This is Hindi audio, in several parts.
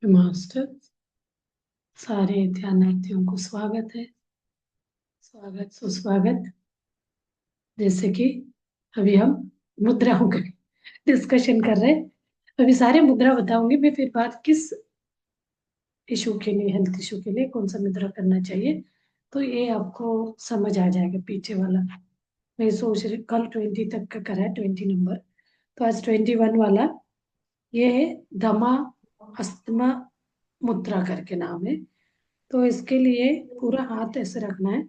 मास्टर सारे ध्यानार्थियों को स्वागत है। स्वागत सुस्वागत। जैसे कि अभी हम मुद्राओं का डिस्कशन कर रहे हैं। अभी सारे मुद्रा बताऊंगी मैं, फिर बात किस इशू के लिए, हेल्थ इशू के लिए कौन सा मुद्रा करना चाहिए, तो ये आपको समझ आ जाएगा पीछे वाला। मैं सोच रही, कल 20 तक का करा है, 20 नंबर, तो आज 21 वाला ये है। दमा अस्थमा मुद्रा करके नाम है। तो इसके लिए पूरा हाथ ऐसे रखना है,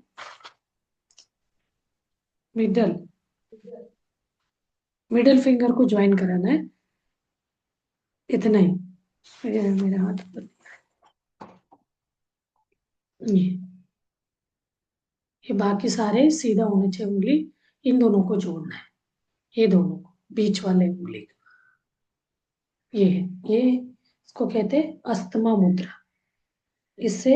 मिडल मिडल फिंगर को ज्वाइन कराना है, इतना ही। ये मेरा हाथ ऊपर, ये बाकी सारे सीधा होने चाहिए उंगली। इन दोनों को जोड़ना है, ये दोनों को, बीच वाले उंगली। ये है, ये इसको कहते हैं अस्थमा मुद्रा। इससे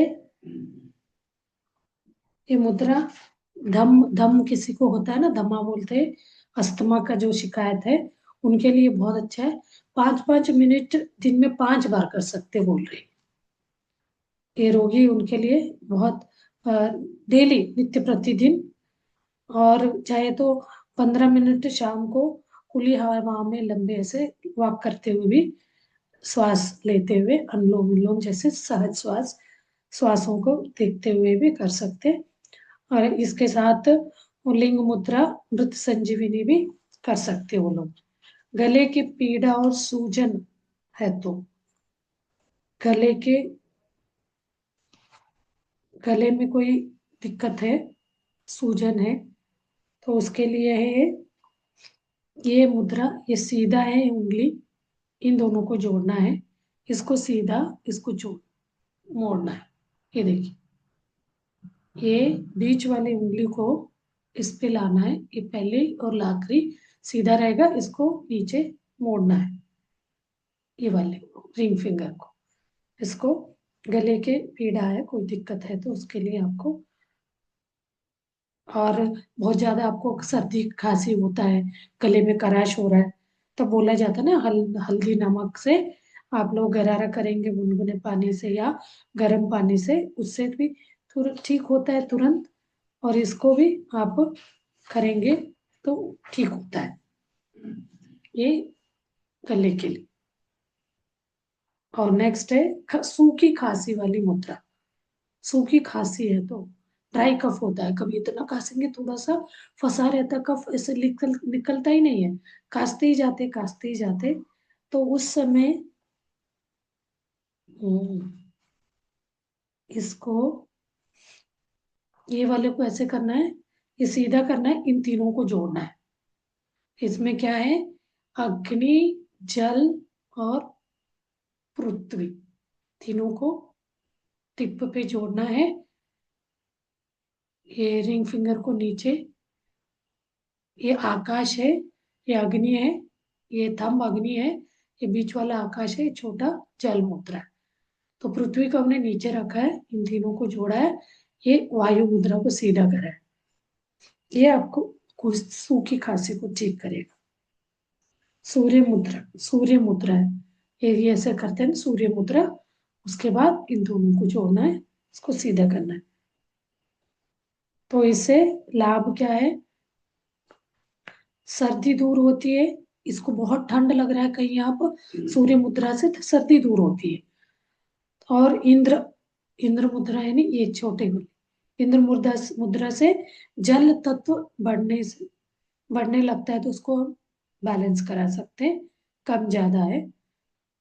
ये मुद्रा, दम दम किसी को होता है ना, दमा बोलते हैं, अस्थमा का जो शिकायत है उनके लिए बहुत अच्छा है। 5-5 मिनट दिन में 5 बार कर सकते बोल रहे हैं। ये रोगी उनके लिए बहुत, डेली, नित्य प्रतिदिन। और चाहे तो 15 मिनट शाम को खुली हवा में लंबे ऐसे वॉक करते हुए भी, श्वास लेते हुए अनुलोम विलोम जैसे सहज श्वासों को देखते हुए भी कर सकते हैं। और इसके साथ वो लिंग मुद्रा, मृत संजीविनी भी कर सकते हैं वो लोग। गले की पीड़ा और सूजन है तो, गले के गले में कोई दिक्कत है, सूजन है, तो उसके लिए है ये मुद्रा। ये सीधा है उंगली, इन दोनों को जोड़ना है, इसको सीधा, इसको जोड़, मोड़ना है। ये देखिए, ये बीच वाली उंगली को इस पे लाना है, ये पहले और आखिरी सीधा रहेगा, इसको नीचे मोड़ना है। ये वाले रिंग फिंगर को, इसको, गले के पीड़ा है, कोई दिक्कत है तो उसके लिए आपको, और बहुत ज्यादा आपको सर्दी खांसी होता है, गले में खराश हो रहा है, तो बोला जाता है ना, हल्दी नमक से आप लोग गरारा करेंगे गुनगुने पानी से या गर्म पानी से, उससे भी तुरंत ठीक होता है तुरंत। और इसको भी आप करेंगे तो ठीक होता है, ये गले के लिए। और नेक्स्ट है सूखी खांसी वाली मुद्रा। सूखी खांसी है तो, ड्राई कफ होता है, कभी इतना खांसेंगे थोड़ा सा फंसा रहता है, कफ ऐसे निकलता ही नहीं है, खांसते ही जाते। तो उस समय हम्म, इसको, ये वाले को ऐसे करना है, ये सीधा करना है, इन तीनों को जोड़ना है। इसमें क्या है, अग्नि, जल और पृथ्वी, तीनों को टिप पे जोड़ना है। ये रिंग फिंगर को नीचे, ये आकाश है, ये अग्नि है, ये थंब अग्नि है, ये बीच वाला आकाश है, ये छोटा जल मुद्रा है। तो पृथ्वी को हमने नीचे रखा है, इन तीनों को जोड़ा है, ये वायु मुद्रा को सीधा करा है। ये आपको कुछ सूखी खांसी को ठीक करेगा। सूर्य मुद्रा है, ये ऐसे करते हैं ना सूर्य मुद्रा। उसके बाद इन दोनों को जोड़ना है, इसको सीधा करना है। तो इससे लाभ क्या है, सर्दी दूर होती है। इसको बहुत ठंड लग रहा है कहीं आप, सूर्य मुद्रा से तो सर्दी दूर होती है। और इंद्र इंद्र मुद्रा है ना, ये छोटे वाले इंद्र मुद्रा मुद्रा से जल तत्व बढ़ने लगता है, तो उसको हम बैलेंस करा सकते हैं, कम ज्यादा है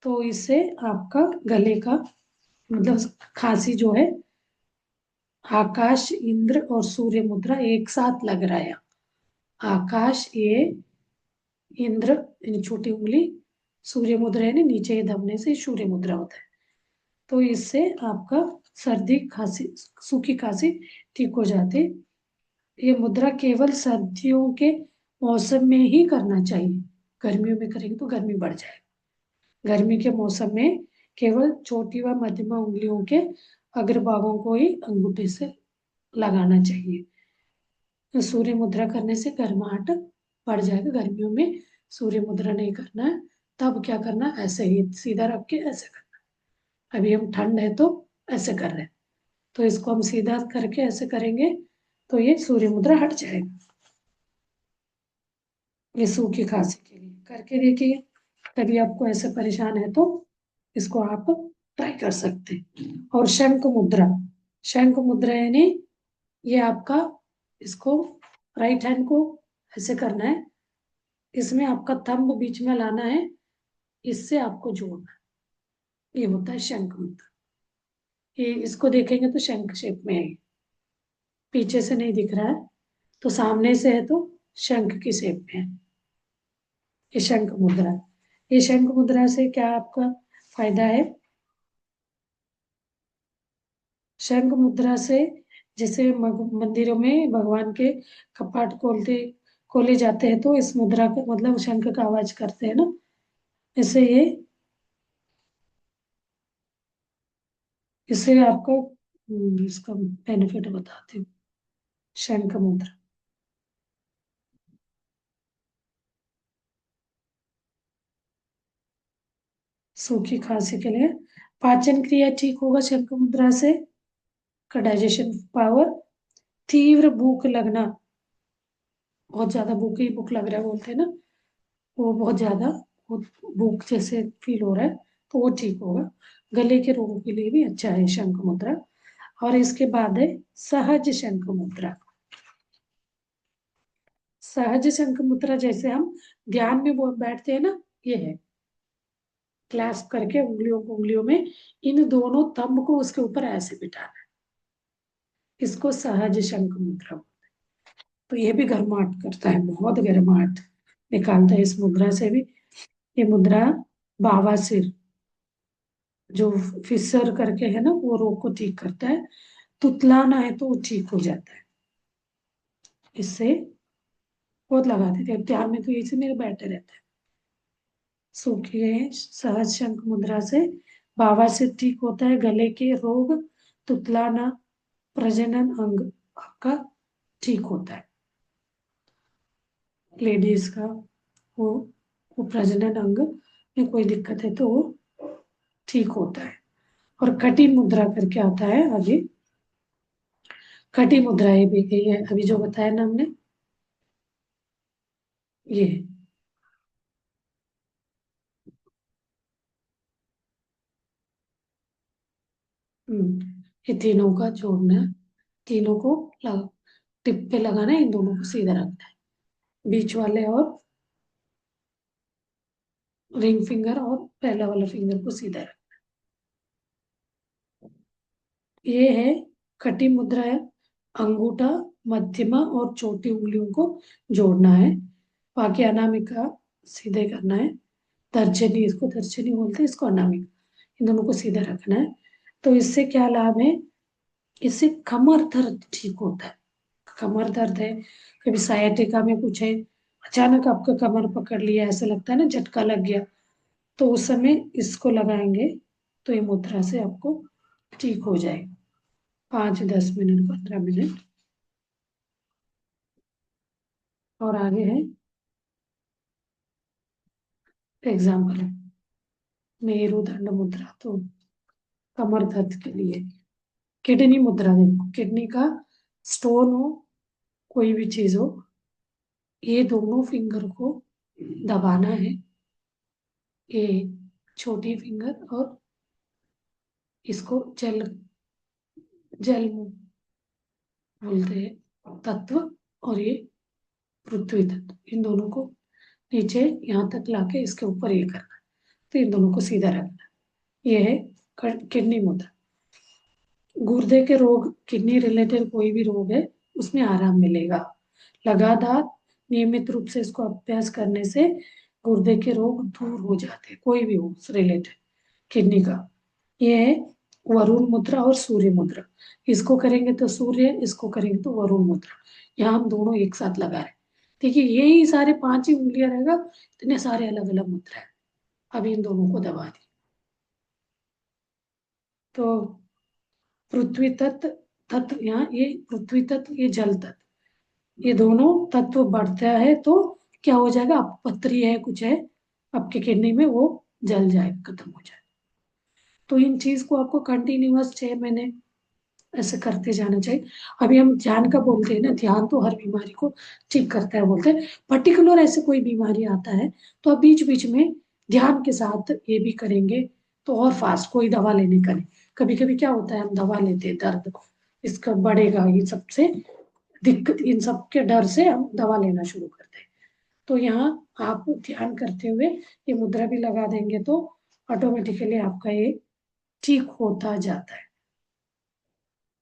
तो इससे आपका गले का, मतलब खांसी जो है, आकाश, इंद्र और सूर्य मुद्रा एक साथ लग रहा है। आकाश ये, इंद्र यानी छोटी उंगली, सूर्य मुद्रा है ना नीचे ये दबने से सूर्य मुद्रा होता है। तो इससे आपका सर्दी खांसी, सूखी खांसी ठीक हो जाती। ये मुद्रा केवल सर्दियों के मौसम में ही करना चाहिए, गर्मियों में करेंगे तो गर्मी बढ़ जाएगी। गर्मी के मौसम में केवल छोटी व मध्यमा उंगलियों के अग्रभागों को ही अंगूठे से लगाना चाहिए। तो सूर्य मुद्रा करने से गर्माहट बढ़ जाएगा, गर्मियों में सूर्य मुद्रा नहीं करना है। तब क्या करना, ऐसे ही सीधा रख के ऐसे करना, अभी हम ठंड है तो ऐसे कर रहे हैं, तो इसको हम सीधा करके ऐसे करेंगे तो ये सूर्य मुद्रा हट जाएगा। ये सूखी खांसी के लिए करके देखिए, कभी आपको ऐसे परेशान है तो इसको आप ट्राई कर सकते हैं। और शंख मुद्रा, शंख मुद्रा यानी ये आपका, इसको राइट हैंड को ऐसे करना है, इसमें आपका थंब बीच में लाना है, इससे आपको जोड़ना है, ये होता है शंख मुद्रा। ये इसको देखेंगे तो शंख शेप में है, पीछे से नहीं दिख रहा है, तो सामने से है तो शंख की शेप में है, ये शंख मुद्रा। ये शंख मुद्रा से क्या आपका फायदा है? शंख मुद्रा से जैसे मंदिरों में भगवान के कपाट खोले जाते हैं तो इस मुद्रा का मतलब शंख का आवाज करते हैं ना, इससे ये, इससे आपको इसका बेनिफिट बताती हूँ। शंख मुद्रा सूखी खांसी के लिए, पाचन क्रिया ठीक होगा शंख मुद्रा से, का डाइजेशन पावर, तीव्र भूख लगना, बहुत ज्यादा भूख लग रहा है बोलते हैं ना, वो बहुत ज्यादा वो भूख जैसे फील हो रहा है तो वो ठीक होगा। गले के रोगों के लिए भी अच्छा है शंख मुद्रा। और इसके बाद है सहज शंख मुद्रा। सहज शंख मुद्रा जैसे हम ध्यान में वो बैठते हैं ना, ये है, क्लैस्प करके उंगलियों में इन दोनों थंब को उसके ऊपर ऐसे बिठाना है, इसको सहज शंख मुद्रा। तो ये भी गर्माहट करता है, बहुत गर्माहट निकालता है इस मुद्रा से भी। ये मुद्रा बवासीर, जो फिसर करके है ना, वो रोग को ठीक करता है, तुतलाना है तो वो ठीक हो जाता है इससे। बहुत लगाते थे, अब ध्यान में तो यही से मेरे बैठे रहते हैं। सूखी है सहज शंख मुद्रा से बवासीर ठीक होता है, गले के रोग, तुतलाना, प्रजनन अंग का ठीक होता है, लेडीज का वो वो प्रजनन अंग में कोई दिक्कत है तो वो ठीक होता है। और कटी मुद्रा करके आता है आगे, कटी मुद्रा ये भी गई है अभी जो बताया ना हमने, ये ये तीनों का जोड़ना है, तीनों को टिप पे लगाना है, इन दोनों को सीधा रखना है, बीच वाले और रिंग फिंगर और पहला वाला फिंगर को सीधा रखना। ये है कटी मुद्रा है, अंगूठा, मध्यमा और छोटी उंगलियों को जोड़ना है, बाकी अनामिका सीधे करना है, तर्जनी, इसको तर्जनी बोलते हैं, इसको अनामिका, इन दोनों को सीधा रखना है। तो इससे क्या लाभ है? इससे कमर दर्द ठीक होता है। कमर दर्द है, कभी सायाटिका में कुछ है, अचानक आपका कमर पकड़ लिया, ऐसा लगता है ना झटका लग गया, तो उस समय इसको लगाएंगे तो ये मुद्रा से आपको ठीक हो जाएगा। 5-10 मिनट, 15 मिनट। और आगे है एग्जाम्पल है मेरुदंड मुद्रा, तो कमर दर्द के लिए। किडनी मुद्रा, देखो किडनी का स्टोन हो, कोई भी चीज हो, ये दोनों फिंगर को दबाना है, ये छोटी फिंगर और इसको जल जल बोलते हैं तत्व, और ये पृथ्वी तत्व, इन दोनों को नीचे यहाँ तक लाके इसके ऊपर ये करना, तो इन दोनों को सीधा रखना। ये है किडनी मुद्रा। गुर्दे के रोग, किडनी रिलेटेड कोई भी रोग है उसमें आराम मिलेगा। लगातार नियमित रूप से इसको अभ्यास करने से गुर्दे के रोग दूर हो जाते हैं, कोई भी हो रिलेटेड किडनी का। ये है वरुण मुद्रा और सूर्य मुद्रा। इसको करेंगे तो सूर्य, इसको करेंगे तो वरुण मुद्रा। यहाँ हम दोनों एक साथ लगा रहे हैं। देखिए यही सारे 5 ही उंगलियां रहेगा, इतने सारे अलग अलग मुद्रा है। अभी इन दोनों को दबा दी तो पृथ्वी तत्व, तत्व यहाँ ये पृथ्वी तत्व, ये जल तत्व, ये दोनों तत्व बढ़ता है तो क्या हो जाएगा, आप पथरी है कुछ है आपके किडनी में, वो जल जाए, खत्म हो जाए। तो इन चीज को आपको कंटिन्यूअस 6 महीने ऐसे करते जाना चाहिए। अभी हम ध्यान का बोलते हैं ना, ध्यान तो हर बीमारी को ठीक करता है बोलते हैं। पर्टिकुलर ऐसे कोई बीमारी आता है तो आप बीच बीच में ध्यान के साथ ये भी करेंगे तो और फास्ट, कोई दवा लेने का नहीं। कभी कभी क्या होता है, हम दवा लेते हैं, दर्द इसका बढ़ेगा, ये सबसे दिक्कत, इन सब के डर से हम दवा लेना शुरू करते हैं। तो यहाँ आप ध्यान करते हुए ये मुद्रा भी लगा देंगे तो ऑटोमेटिकली आपका ये ठीक होता जाता है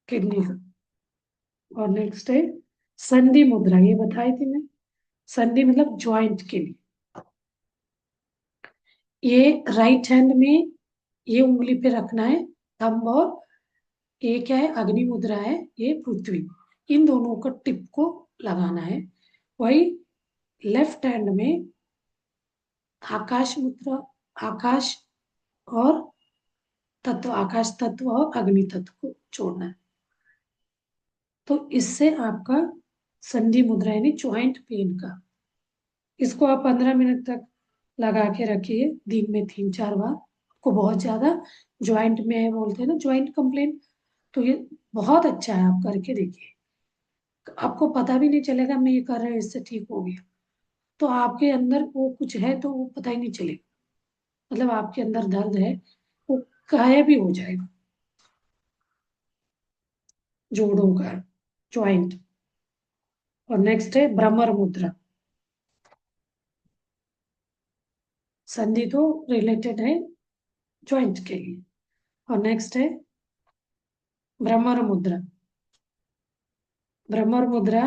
किडनी का। और नेक्स्ट है संधि मुद्रा, ये बताई थी मैं। संधि मतलब ज्वाइंट के लिए। ये राइट हैंड में ये उंगली पे रखना है थंब, और ये क्या है, अग्नि मुद्रा है, ये पृथ्वी, इन दोनों का टिप को लगाना है। वही लेफ्ट हैंड में आकाश मुद्रा, आकाश और तत्व, आकाश तत्व और अग्नि तत्व को जोड़ना है। तो इससे आपका संधि मुद्रा यानी ज्वाइंट पेन का, इसको आप 15 मिनट तक लगा के रखिए, दिन में 3-4 बार। आपको बहुत ज्यादा ज्वाइंट में है बोलते हैं ना, ज्वाइंट कंप्लेन, तो ये बहुत अच्छा है, आप करके देखिए। आपको पता भी नहीं चलेगा मैं ये कर रहा हूँ इससे ठीक हो गया, तो आपके अंदर वो कुछ है तो वो पता ही नहीं चलेगा, मतलब आपके अंदर दर्द है वो गायब भी हो जाएगा। जोड़ों का ज्वाइंट। और नेक्स्ट है भ्रमर मुद्रा। संधि तो रिलेटेड है ज्वाइंट के लिए। और नेक्स्ट है भ्रमर मुद्रा। भ्रमर मुद्रा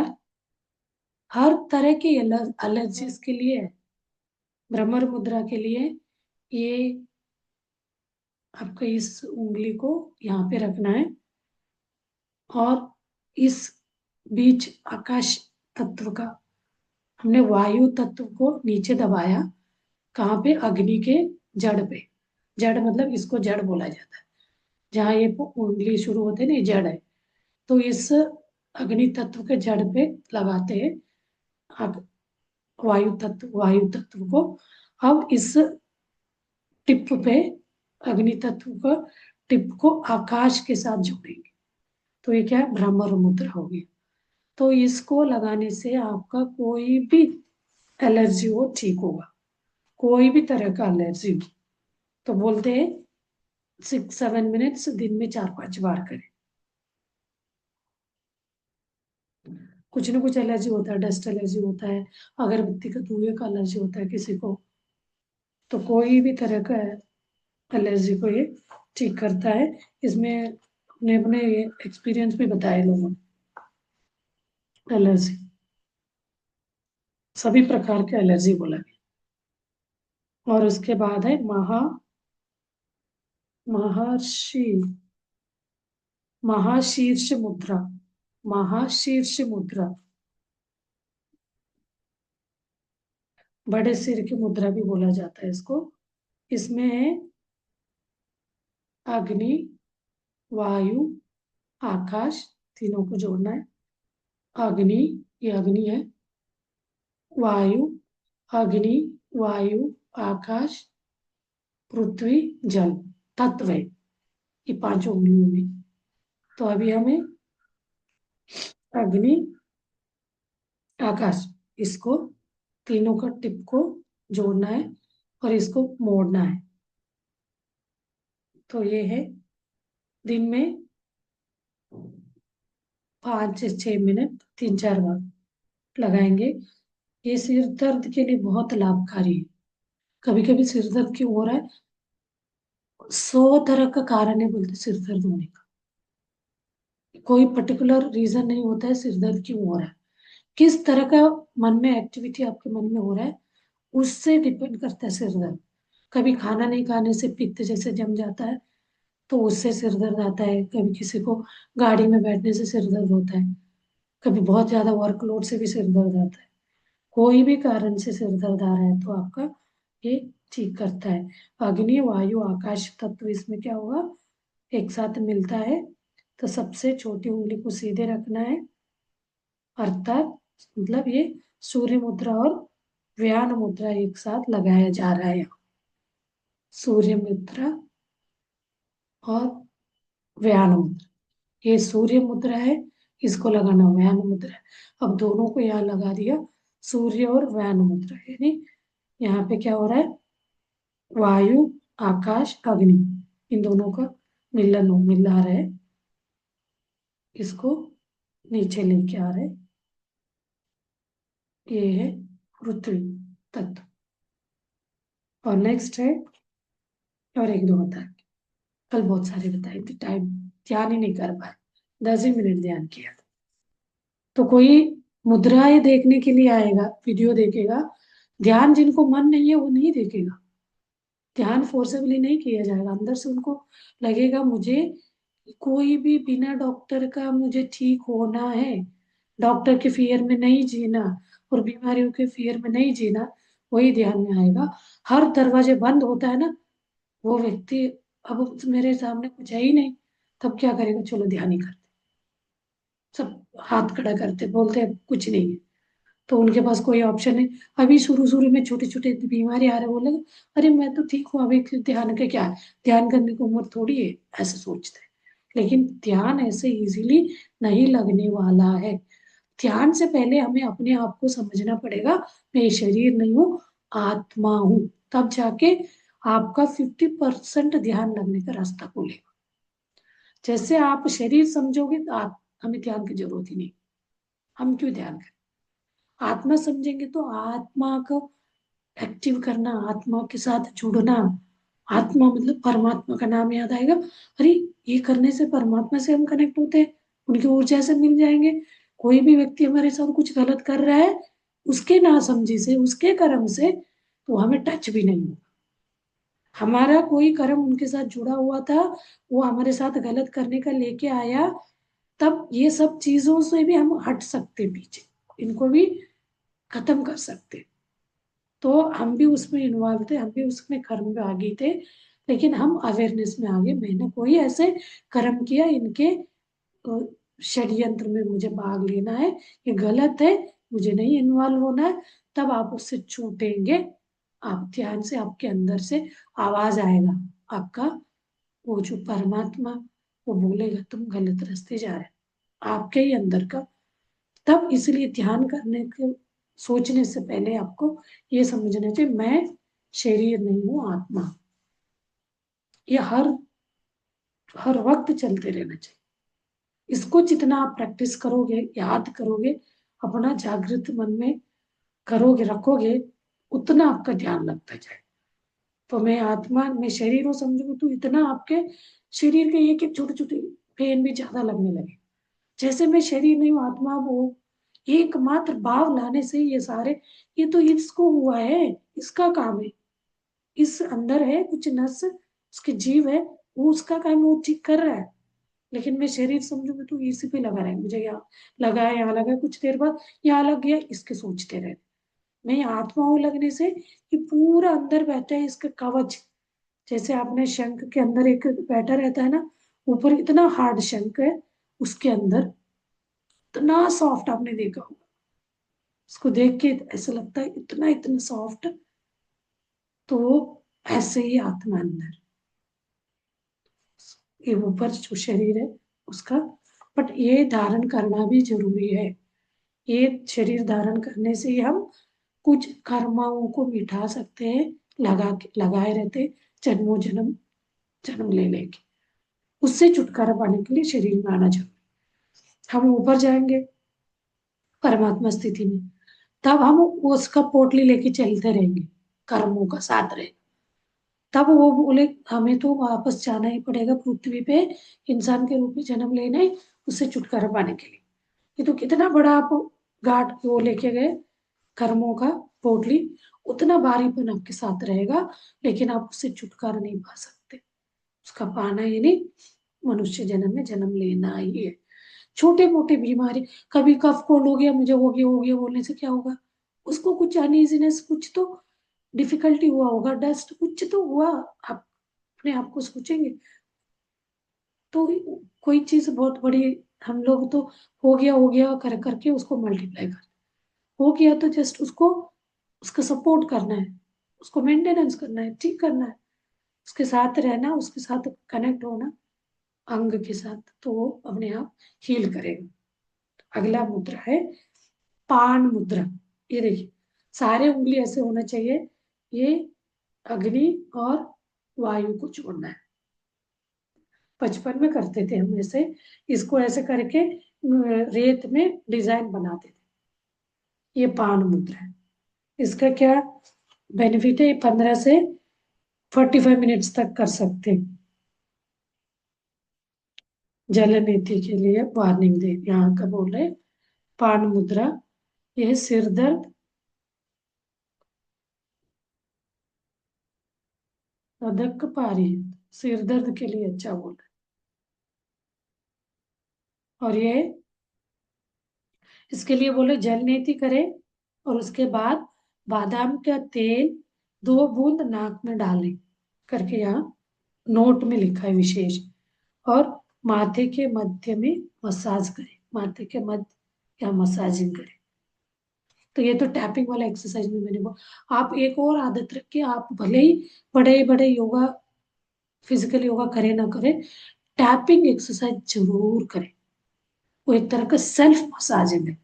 हर तरह की एलर्जीज के लिए है। भ्रमर मुद्रा के लिए ये आपको इस उंगली को यहाँ पे रखना है, और इस बीच आकाश तत्व का, हमने वायु तत्व को नीचे दबाया, कहाँ पे, अग्नि के जड़ पे। जड़ मतलब इसको जड़ बोला जाता है, जहाँ ये उंगली शुरू होते हैं ना, ये जड़ है। तो इस अग्नि तत्व के जड़ पे लगाते हैं वायु तत्व को। अब इस टिप पे, अग्नि तत्व का टिप को आकाश के साथ जोड़ेंगे, तो ये क्या है, भ्रमर मुद्रा हो गई। तो इसको लगाने से आपका कोई भी एलर्जी हो ठीक होगा, कोई भी तरह का एलर्जी हो। तो बोलते हैं 6-7 मिनट्स दिन में 4-5 बार करें। कुछ ना कुछ एलर्जी होता है, डस्ट एलर्जी होता है, अगरबत्ती का धुएं का एलर्जी होता है किसी को, तो कोई भी तरह का एलर्जी को ये ठीक करता है। इसमें अपने अपने एक्सपीरियंस भी बताए लोगों ने, एलर्जी सभी प्रकार के एलर्जी बोला गया। और उसके बाद है महर्षि महाशीर्ष मुद्रा। महाशीर्ष मुद्रा बड़े सिर की मुद्रा भी बोला जाता है इसको। इसमें है अग्नि, वायु, आकाश, तीनों को जोड़ना है। अग्नि, ये अग्नि है, वायु, अग्नि, वायु, आकाश, पृथ्वी, जल, तत्व है ये पांचों उंगलियों में। तो अभी हमें अग्नि, आकाश, इसको तीनों का टिप को जोड़ना है और इसको मोड़ना है। तो ये है दिन में 5 से 6 मिनट 3-4 बार लगाएंगे। ये सिर दर्द के लिए बहुत लाभकारी है। कभी कभी सिर दर्द क्यों हो रहा है, 100 तरह का कारण है बोलते सिर दर्द होने का, कोई पर्टिकुलर रीजन नहीं होता है सिर दर्द क्यों हो रहा है। किस तरह का मन में एक्टिविटी आपके मन में हो रहा है उससे डिपेंड करता है सिर दर्द। कभी खाना नहीं खाने से पित्त जैसे जम जाता है तो उससे सिर दर्द आता है, कभी किसी को गाड़ी में बैठने से सिर दर्द होता है, कभी बहुत ज्यादा वर्कलोड से भी सिर दर्द आता है। कोई भी कारण से सिर दर्द आ रहा है तो आपका ये ठीक करता है। अग्नि, वायु, आकाश तत्व इसमें क्या होगा, एक साथ मिलता है। तो सबसे छोटी उंगली को सीधे रखना है, अर्थात मतलब ये सूर्य मुद्रा और व्यान मुद्रा एक साथ लगाया जा रहा है। सूर्य मुद्रा और व्यान मुद्रा, ये सूर्य मुद्रा है, इसको लगाना व्यान मुद्रा है। अब दोनों को यहाँ लगा दिया, सूर्य और व्यान मुद्रा, यानी यहाँ पे क्या हो रहा है, वायु, आकाश, अग्नि, इन दोनों का मिला रहा है, इसको नीचे लेके आ रहे, ये है पृथ्वी तत्व। और नेक्स्ट है, और एक दो बता, कल बहुत सारे बताए थे, टाइम ध्यान ही नहीं कर पाए, 10 ही मिनट ध्यान किया। तो कोई मुद्राएं देखने के लिए आएगा, वीडियो देखेगा, ध्यान जिनको मन नहीं है वो नहीं देखेगा, ध्यान फोर्सेबली नहीं किया जाएगा, अंदर से उनको लगेगा मुझे कोई भी बिना डॉक्टर का मुझे ठीक होना है, डॉक्टर के फियर में नहीं जीना और बीमारियों के फियर में नहीं जीना, वही ध्यान में आएगा। हर दरवाजे बंद होता है ना, वो व्यक्ति अब मेरे सामने कुछ है ही नहीं, तब क्या करेगा, चलो ध्यान ही करते, सब हाथ खड़ा करते, बोलते अब कुछ नहीं है, तो उनके पास कोई ऑप्शन नहीं। अभी शुरू शुरू में छोटे छोटे बीमारी आ रहे, बोलेगा अरे मैं तो ठीक हूँ, अभी ध्यान के क्या है, ध्यान करने की उम्र थोड़ी है, ऐसे सोचते हैं। लेकिन ध्यान ऐसे इजीली नहीं लगने वाला है। ध्यान से पहले हमें अपने आप को समझना पड़ेगा, मैं ये शरीर नहीं हूँ, आत्मा हूँ, तब जाके आपका 50% ध्यान लगने का रास्ता खुलेगा। जैसे आप शरीर समझोगे तो हमें ध्यान की जरूरत ही नहीं, हम क्यों ध्यान करें। आत्मा समझेंगे तो आत्मा को एक्टिव करना, आत्मा के साथ जुड़ना, आत्मा मतलब परमात्मा का नाम याद आएगा, अरे ये करने से परमात्मा से हम कनेक्ट होते हैं, उनकी ऊर्जा से मिल जाएंगे। कोई भी व्यक्ति हमारे साथ कुछ गलत कर रहा है, उसके नासमझी से, उसके कर्म से, तो हमें टच भी नहीं होगा। हमारा कोई कर्म उनके साथ जुड़ा हुआ था, वो हमारे साथ गलत करने का लेके आया, तब ये सब चीजों से भी हम हट सकते पीछे, इनको भी खत्म कर सकते। तो हम भी उसमें इन्वॉल्व थे, हम भी उसमें कर्म में आगे थे, लेकिन हम अवेयरनेस में आगे, मैंने कोई ऐसे कर्म किया, इनके अ, षड्यंत्र में मुझे भाग लेना है, ये गलत है, मुझे नहीं इन्वॉल्व होना है, तब आप उससे छूटेंगे। आप ध्यान से, आपके अंदर से आवाज आएगा आपका, वो जो परमात्मा, वो बोलेगा तुम गलत रास्ते जा रहे हो, आपके ही अंदर का। तब इसलिए ध्यान करने के सोचने से पहले आपको ये समझना चाहिए, मैं शरीर नहीं हूँ, आत्मा। ये हर वक्त चलते रहना चाहिए। इसको जितना आप प्रैक्टिस करोगे, याद करोगे, अपना जागृत मन में करोगे, रखोगे, उतना आपका ध्यान लगता जाए। तो मैं आत्मा, मैं शरीर को समझूंगी तो इतना आपके शरीर के एक एक छोटे छोटे पेन भी ज्यादा लगने लगे। जैसे मैं शरीर नहीं हूँ, आत्मा वो, एकमात्र भाव लाने से ही ये सारे, ये तो इसको हुआ है, इसका काम है, इस अंदर है कुछ नस, उसके जीव है, वो उसका काम है, वो ठीक कर रहा है। लेकिन मैं शरीर समझूंगी तो इसी पे लगा रहे, मुझे यहाँ लगा है, यहाँ लगा है, कुछ देर बाद यहाँ लग गया, इसके सोचते रहे। मैं आत्मा हूँ लगने से ये पूरा अंदर बैठा है, इसका कवच, जैसे आपने शंख के अंदर एक बैठा रहता है ना, ऊपर इतना हार्ड शंख है, उसके अंदर इतना सॉफ्ट, आपने देखा होगा, उसको देख के ऐसा लगता है इतना इतना सॉफ्ट। तो ऐसे ही आत्मा अंदर, ये ऊपर जो शरीर है उसका, बट ये धारण करना भी जरूरी है। ये शरीर धारण करने से ही हम कुछ कर्माओं को मिटा सकते हैं, लगाए रहते, जन्मों जन्म, जन्म ले लेके, उससे छुटकारा पाने के लिए शरीर में आना जरूरी। हम ऊपर जाएंगे परमात्मा स्थिति में, तब हम उसका पोटली लेके चलते रहेंगे, कर्मों का साथ रहे, तब वो बोले हमें तो वापस जाना ही पड़ेगा पृथ्वी पे, इंसान के रूप में जन्म लेने, उससे छुटकारा पाने के लिए। ये तो कितना बड़ा आप घाट वो लेके गए, कर्मों का पोटली, उतना भारीपन आपके साथ रहेगा, लेकिन आप उससे छुटकारा नहीं पा सकते। उसका पाना यानी मनुष्य जन्म में जन्म लेना ही है। छोटे मोटे बीमारी, कभी कफ कोल्ड हो गया, मुझे हो गया बोलने से क्या होगा, उसको कुछ अनइजीनेस, कुछ तो डिफिकल्टी हुआ होगा, डस्ट कुछ तो हुआ, आप अपने आप को सोचेंगे। तो कोई चीज बहुत बड़ी, हम लोग तो हो गया कर करके उसको मल्टीप्लाई कर, हो गया तो जस्ट उसको, उसका सपोर्ट करना है, उसको मेंटेनेंस करना है, ठीक करना है। उसके साथ रहना, उसके साथ कनेक्ट होना अंग के साथ, तो वो अपने आप हील करेगा। अगला मुद्रा है पान मुद्रा। ये देखिए, सारे उंगली ऐसे होना चाहिए, ये अग्नि और वायु को जोड़ना है। बचपन में करते थे हम ऐसे, इसको ऐसे करके रेत में डिजाइन बनाते थे। ये पान मुद्रा है। इसका क्या बेनिफिट है? ये 15 से 45 मिनट्स तक कर सकते हैं। जल नीति के लिए वार्निंग दे, यहाँ का बोल रहे पान मुद्रा। यह सिर दर्द, अदक पारी, सिर दर्द के लिए अच्छा बोल रहे। और ये इसके लिए बोले जल नीति करे, और उसके बाद बादाम का तेल 2 बूंद नाक में डालें करके यहाँ नोट में लिखा है विशेष। और माथे के मध्य में मसाज करें, माथे के मध्य या मसाजिंग करें। तो ये तो टैपिंग वाला एक्सरसाइज में मैंने बोला। आप एक और आदत रखिए, आप भले ही बड़े बड़े योगा, फिजिकल योगा करें ना करें, टैपिंग एक्सरसाइज जरूर करें। वो एक तरह का सेल्फ मसाजिंग है।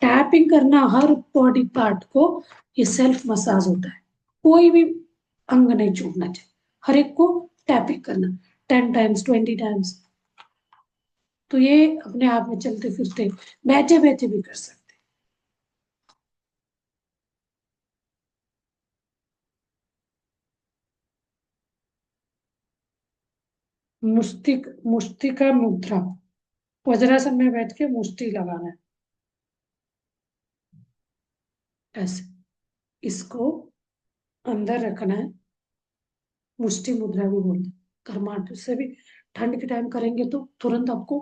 टैपिंग करना हर बॉडी पार्ट को, ये सेल्फ मसाज होता है। कोई भी अंग नहीं छूटना चाहिए, हर एक को टैपिंग करना 10 टाइम्स 20 टाइम्स। तो ये अपने आप में चलते फिरते बैठे बैठे भी कर सकते। मुष्टि का मुद्रा, वज्रासन में बैठ के मुष्टि लगाना है ऐसे, इसको अंदर रखना है। मुष्टि मुद्रा भी बोलते हैं। गर्माहट से भी, ठंड के टाइम करेंगे तो तुरंत आपको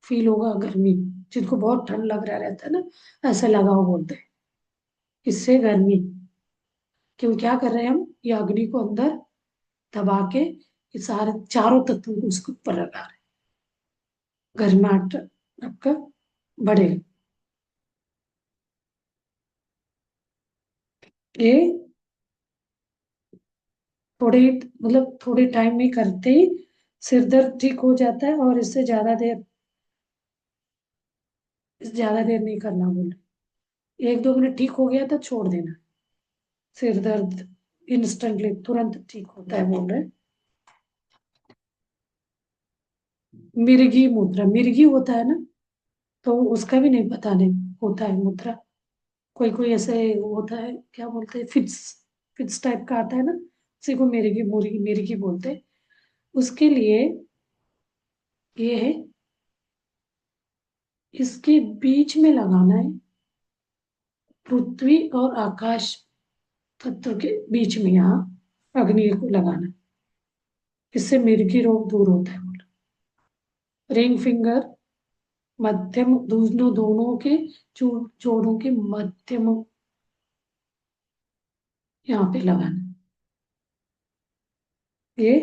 फील होगा गर्मी। जिनको बहुत ठंड लग रहा रहता है ना, ऐसे लगाओ बोलते हैं, इससे गर्मी। क्यों क्या कर रहे हैं हम, ये अग्नि को अंदर दबा के ये सारे चारों तत्वों को उसके ऊपर लगा रहे हैं, गर्माहट आपका बढ़ेगा। ये थोड़े, मतलब थोड़े टाइम में करते ही सिर दर्द ठीक हो जाता है, और इससे ज्यादा देर नहीं करना बोले। 1-2 मिनट ठीक हो गया तो छोड़ देना। सिर दर्द इंस्टेंटली तुरंत ठीक होता है बोल रहे। मिर्गी मुद्रा, मिर्गी होता है ना, तो उसका भी नहीं पता नहीं होता है मुद्रा। कोई कोई ऐसे होता है, क्या बोलते हैं, फिट्स, फिट्स टाइप का आता है ना, उसी को मिर्गी, मुर्गी, मिर्गी बोलते हैं। उसके लिए ये है, इसके बीच में लगाना है, पृथ्वी और आकाश तत्व के बीच में यहाँ अग्नि को लगाना है। इससे मिर्गी रोग दूर होता है बोला। रिंग फिंगर, मध्यम, दोनों दोनों के जोड़ों के मध्यम यहाँ पे लगाना। ये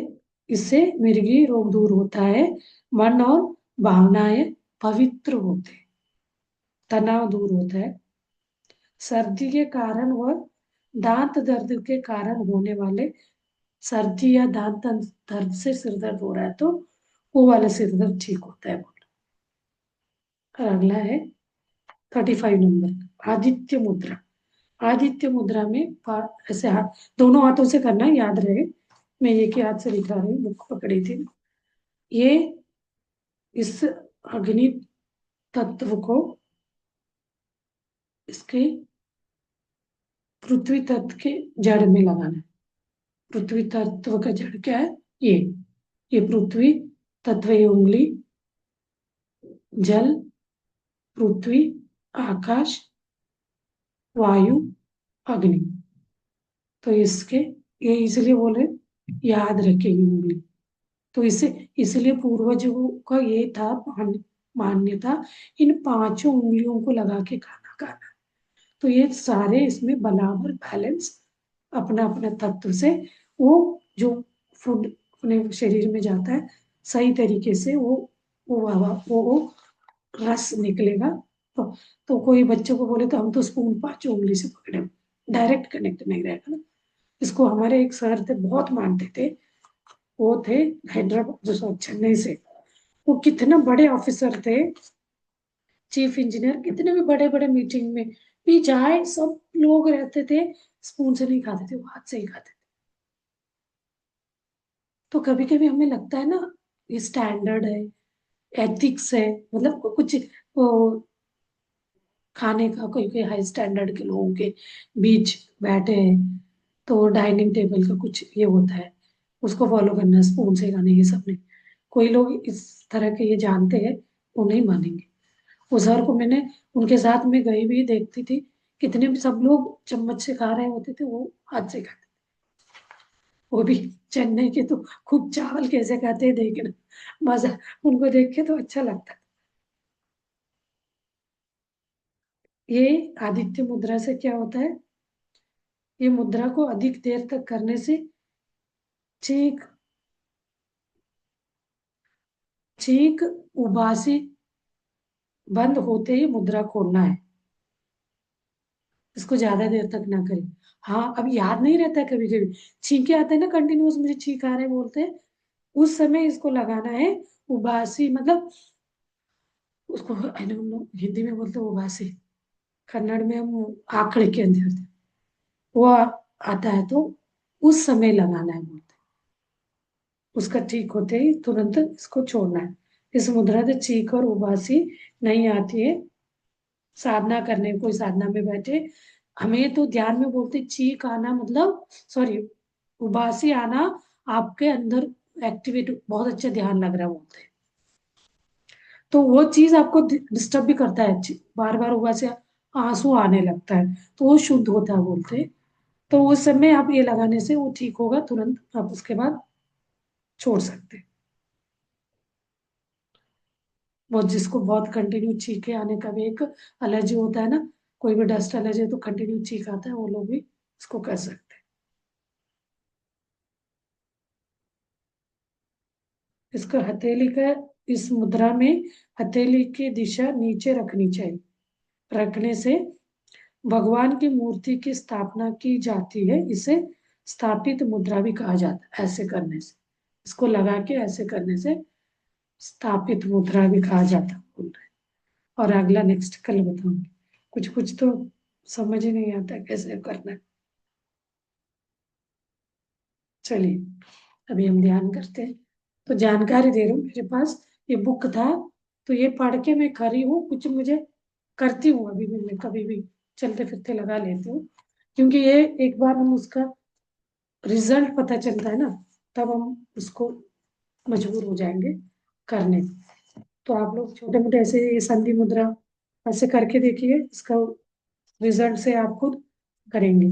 इससे मिर्गी रोग दूर होता है, मन और भावनाएं पवित्र होते हैं, तनाव दूर होता है। सर्दी के कारण व दांत दर्द के कारण होने वाले, सर्दी या दांत दर्द से सिर दर्द हो रहा है तो वो वाला सिर दर्द ठीक होता है बोला। और अगला है 35 नंबर, आदित्य मुद्रा। आदित्य मुद्रा में ऐसे हाथ, दोनों हाथों से करना, याद रहे। मैं एक ही हाथ से दिखा रही हूँ, बुक पकड़ी थी। ये इस अग्नि तत्व को इसके पृथ्वी तत्व के जड़ में लगाना है। पृथ्वी तत्व का जड़ क्या है? ये पृथ्वी तत्व, ये उंगली, जल, पृथ्वी, आकाश, वायु, अग्नि। तो इसके, ये इसलिए बोले याद रखेगी उंगली। तो इसे, इसलिए पूर्वजों का ये था मान्यता, इन 5 उंगलियों को लगा के खाना खाना। तो ये सारे इसमें बराबर बैलेंस, अपना अपना तत्व से वो जो फूड अपने शरीर में जाता है, सही तरीके से वो रस निकलेगा। तो, तो कोई बच्चों को बोले तो हम तो स्पून 5 उंगली से पकड़े, डायरेक्ट कनेक्ट नहीं रहेगा ना। इसको हमारे एक सर थे, बहुत मानते थे, वो थे हैदराबाद, जो चेन्नई से। वो कितने बड़े ऑफिसर थे, चीफ इंजीनियर, कितने भी बड़े बड़े मीटिंग में भी जाए, सब लोग रहते थे, स्पून से नहीं खाते थे, वो हाथ से ही खाते थे। तो कभी कभी हमें लगता है ना, ये स्टैंडर्ड है, एथिक्स है, मतलब कुछ वो खाने का, कोई कोई हाई स्टैंडर्ड के लोगों के बीच बैठे हैं, तो डाइनिंग टेबल का कुछ ये होता है, उसको फॉलो करना, स्पून से खाने, ये सब नहीं। कोई लोग इस तरह के ये जानते हैं, वो नहीं मानेंगे। उस सर को मैंने, उनके साथ में गई भी देखती थी, कितने भी सब लोग चम्मच से खा रहे होते थे, वो हाथ से खाते। वो भी चेन्नई के, तो खूब चावल कैसे खाते हैं देखना, मजा, उनको देख के तो अच्छा लगता। ये आदित्य मुद्रा से क्या होता है, ये मुद्रा को अधिक देर तक करने से चीख चीख उबासी बंद होते ही मुद्रा खोलना है। इसको ज्यादा देर तक ना करें। हाँ, अब याद नहीं रहता है, कभी कभी छींके आते हैं ना कंटिन्यूस, मुझे छींक आ रहे बोलते हैं, उस समय इसको लगाना है। उबासी मतलब, उसको हिंदी में बोलते हैं उबासी, कन्नड़ में हम आकड़ के अंदर, वो आता है, तो उस समय लगाना है बोलते हैं। उसका ठीक होते ही तुरंत इसको छोड़ना है। इस मुद्रा से चीख और उबासी नहीं आती है। साधना करने, कोई साधना में बैठे, हमें तो ध्यान में बोलते चीख आना, मतलब सॉरी, उबासी आना, आपके अंदर एक्टिवेट, बहुत अच्छा ध्यान लग रहा है बोलते हैं। तो वो चीज आपको डिस्टर्ब भी करता है, बार बार उबासी, आंसू आने लगता है, तो वो शुद्ध होता है बोलते हैं। तो उस समय आप ये लगाने से वो ठीक होगा तुरंत, आप उसके बाद छोड़ सकते हैं। बहुत, जिसको बहुत कंटिन्यू छींके आने का भी एक एलर्जी होता है ना, कोई भी डस्ट एलर्जी है तो कंटिन्यू छींक आता है, वो लोग भी इसको कर सकते हैं। इसका हथेली का, इस मुद्रा में हथेली की दिशा नीचे रखनी चाहिए। रखने से भगवान की मूर्ति की स्थापना की जाती है, इसे स्थापित मुद्रा भी कहा जाता है। ऐसे करने से, इसको लगा के ऐसे करने से स्थापित मुद्रा भी कहा जाता है, बोल रहे हैं। और अगला नेक्स्ट कल बताऊंगी। कुछ कुछ तो समझ ही नहीं आता कैसे करना है। चलिए, अभी हम ध्यान करते हैं। तो जानकारी दे रही हूँ, मेरे पास ये बुक था, तो ये पढ़ के मैं खरी हूँ, कुछ मुझे करती हूँ अभी भी, मैं कभी भी चलते फिरते लगा लेती हूँ, क्योंकि ये एक बार हम उसका रिजल्ट पता चलता है ना, तब हम उसको मजबूर हो जाएंगे करने। तो आप लोग छोटे मोटे ऐसे ये संधि मुद्रा ऐसे करके देखिए, इसका रिजल्ट से आप खुद करेंगे।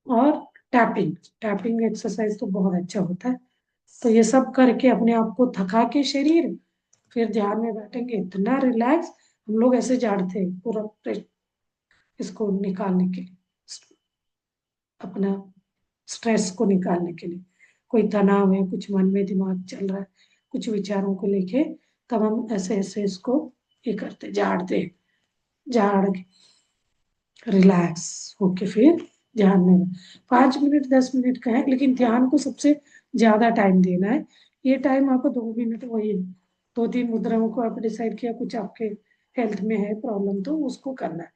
और टैपिंग, टैपिंग एक्सरसाइज तो बहुत अच्छा होता है। तो ये सब करके अपने आप को थका के शरीर, फिर ध्यान में बैठेंगे, इतना रिलैक्स, हम लोग ऐसे झाड़ते हैं पूरा इसको निकालने के लिए, अपना स्ट्रेस को निकालने के लिए। कोई तनाव है, कुछ मन में दिमाग चल रहा है, कुछ विचारों को लेके, तब हम ऐसे ऐसे इसको ये करते, झाड़ते, झाड़ के रिलैक्स होके फिर ध्यान में। 5 मिनट 10 मिनट का है, लेकिन ध्यान को सबसे ज्यादा टाइम देना है। ये टाइम आपको 2 मिनट, वही 2-3 मुद्राओं को आप डिसाइड किया, कुछ आपके हेल्थ में है प्रॉब्लम तो उसको करना है।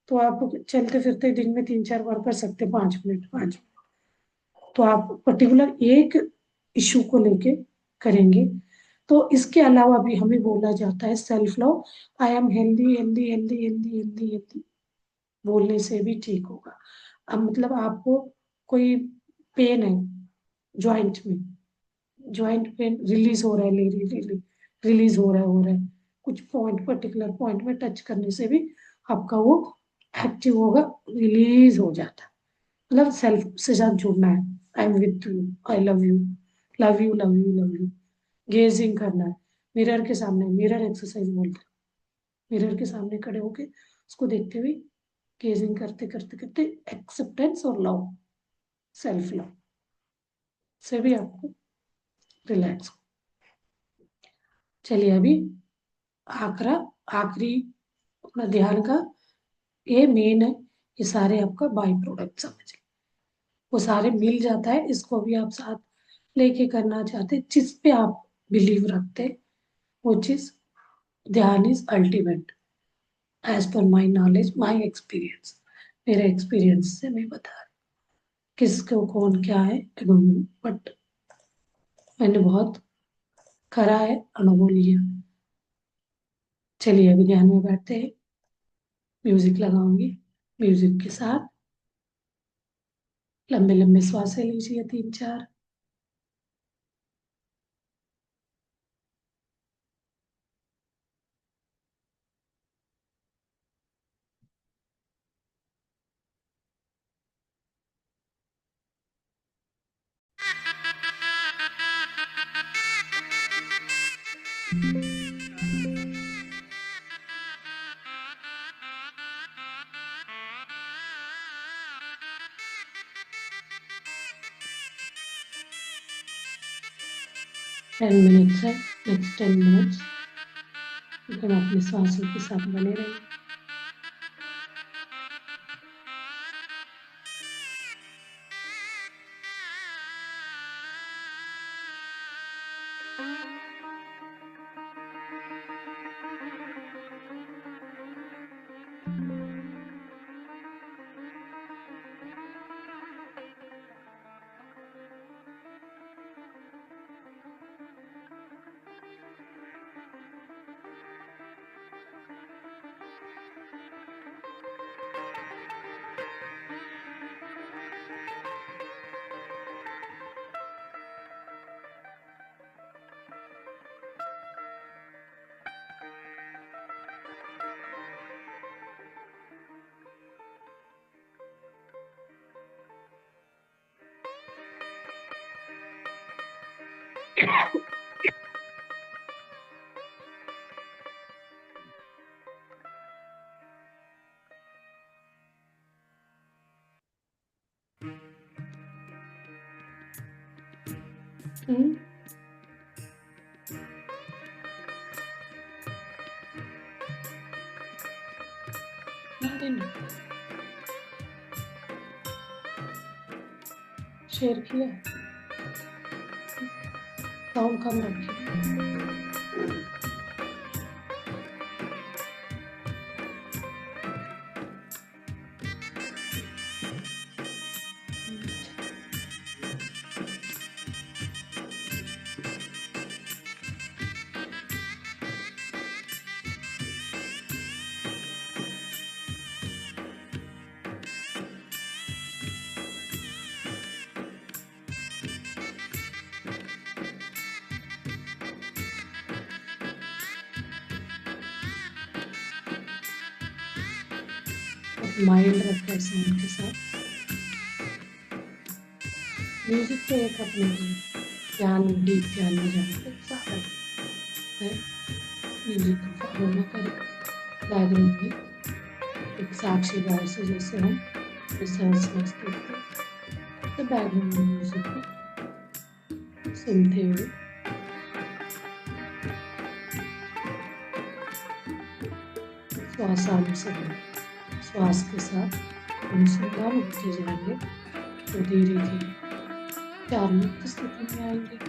तो आप चलते फिरते दिन में 3-4 बार कर सकते हैं, 5 मिनट 5 मिनट। तो आप पर्टिकुलर एक इशू को लेके करेंगे। तो इसके अलावा भी हमें बोला जाता है self love, I am healthy healthy healthy healthy healthy healthy, बोलने से भी ठीक होगा। अब मतलब आपको कोई पेन है ज्वाइंट में, ज्वाइंट पेन रिलीज हो रहा है, रिलीज हो रहा है, कुछ पॉइंट, पर्टिकुलर पॉइंट में टच करने से भी आपका वो एक्टिव होगा, रिलीज हो जाता है। मतलब सेल्फ से साथ जुड़ना है, I am with you, I love you, love you love you love you, gazing करना है। मिरर के सामने, मिरर एक्सरसाइज बोलते हैं, मिरर के सामने खड़े होके उसको देखते हुए गेजिंग करते करते करते एक्सेप्टेंस और लव, सेल्फ लव से भी आपको रिलैक्स। चलिए अभी आखरा आखिरी अपना ध्यान का, ये मेन है, ये सारे आपका बाई प्रोडक्ट समझ, वो सारे मिल जाता है, इसको भी आप साथ लेके करना चाहते, जिस पे आप बिलीव रखते, वो चीज, ध्यान is ultimate, as per my knowledge, my experience. मेरे एक्सपीरियंस से मैं बता रही हूँ। किसको कौन क्या है आई डोंट नो, बट मैंने बहुत करा है, अनुभव लिया। चलिए अभी ध्यान में बैठते हैं। म्यूजिक लगाऊंगी, म्यूजिक के साथ लंबे लंबे श्वासें लीजिए, 3 4। 10 मिनट्स है, नेक्स्ट 10 मिनट्स लेकिन अपने श्वासों के साथ बने रहिए। हम्म, नहीं, शेयर किया, साउंड कम रखिए। माइंड रखा है साउंड के साथ। म्यूजिक तो एक अपने ध्यान, डीप ध्यान में जाने का साधन है। म्यूजिक को फॉलो न करें, बैकग्राउंड में एक साक्षी भाव से, जैसे हम रिसर्च देखते हैं, तो बैकग्राउंड में म्यूजिक को सुनते हुए श्वास आने से श्वास के साथ अनुसंधान होते जाएंगे, तो धीरे धीरे ध्यान मुक्त स्थिति में आएंगे।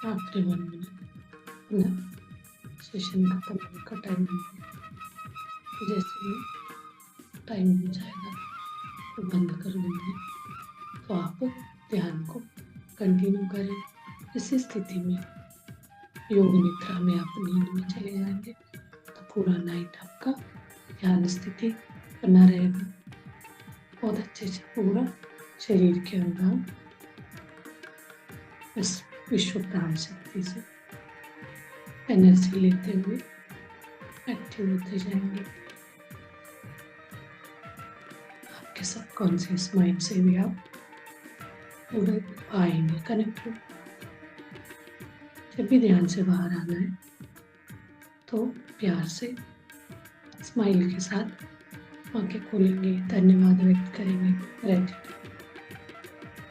आखिरी 1 मिनट ना, सेशन खत्म होने का टाइम है। जैसे ही टाइम हो जाएगा तो बंद कर देंगे। तो आप ध्यान को कंटिन्यू करें। इसी स्थिति में योग निद्रा में आप नींद में चले जाएंगे तो पूरा नाइट आपका ध्यान स्थिति बना रहेगा। बहुत अच्छे से पूरा शरीर के अंदर इस विश्व प्राण शक्ति से एनर्जी लेते हुए एक्टिव होते जाएंगे। आपके सबकॉन्शियस माइंड से भी आप पूरे आएंगे, कनेक्ट हो। जब भी ध्यान से बाहर आना है तो प्यार से स्माइल के साथ आंखें खोलेंगे, धन्यवाद व्यक्त करेंगे, ग्रेटिट्यूड